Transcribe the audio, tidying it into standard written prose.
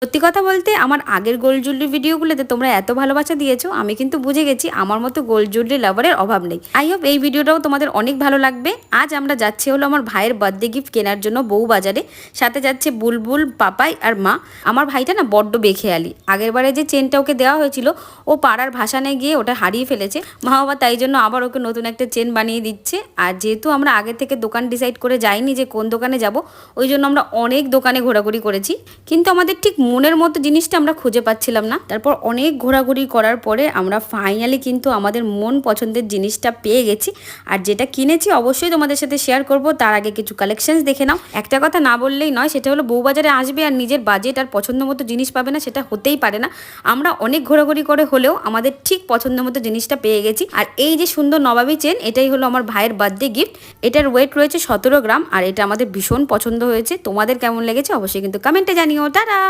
সত্যি কথা বলতে আমার আগের গোল্ড জুয়েলারি ভিডিওগুলোতে তোমরা এত ভালোবাসা দিয়েছো, আমি কিন্তু বুঝে গেছি আমার মতো গোল্ড জুয়েলারি লাভারের অভাব নেই। আই হোপ এই ভিডিওটাও তোমাদের অনেক ভালো লাগবে। আজ আমরা যাচ্ছি হলো আমার ভাইয়ের বার্থডে গিফট কেনার জন্য বউ বাজারে। সাথে যাচ্ছে বুলবুল, পাপাই আর মা। আমার ভাইটা না বড্ড বেখেয়ালি। আগের বারে যে চেনটা ওকে দেওয়া হয়েছিল ও পাড়ার ভাসানে গিয়ে ওটা হারিয়ে ফেলেছে। মা বাবা তাই জন্য আবার ওকে নতুন একটা চেন বানিয়ে দিচ্ছে। আর যেহেতু আমরা আগে থেকে দোকান ডিসাইড করে যাইনি যে কোন দোকানে যাব, ওই জন্য আমরা অনেক দোকানে ঘোরাঘুরি করেছি, কিন্তু আমাদের ঠিক মনের মতো জিনিসটা আমরা খুঁজে পাচ্ছিলাম না। তারপর অনেক ঘোরাঘুরি করার পরে আমরা ফাইনালি কিন্তু আমাদের মন পছন্দের জিনিসটা পেয়ে গেছি। আর যেটা কিনেছি অবশ্যই তোমাদের সাথে শেয়ার করব। তার আগে কিছু কালেকশনস দেখে নাও। একটা কথা না বললেই নয়, সেটা হলো বউবাজারে আসবে আর নিজের বাজেট আর পছন্দ মতো জিনিস পাবে না, সেটা হতেই পারে না। আমরা অনেক ঘোরাঘুরি করে হলেও আমাদের ঠিক পছন্দ মতো জিনিসটা পেয়ে গেছি। আর এই যে সুন্দর নবাবী চেন, এটাই হলো আমার ভাইয়ের বার্থডে গিফট। এটার ওয়েট রয়েছে 17 গ্রাম আর এটা আমাদের ভীষণ পছন্দ হয়েছে। তোমাদের কেমন লেগেছে অবশ্যই কিন্তু কমেন্টে জানিও। টাটা।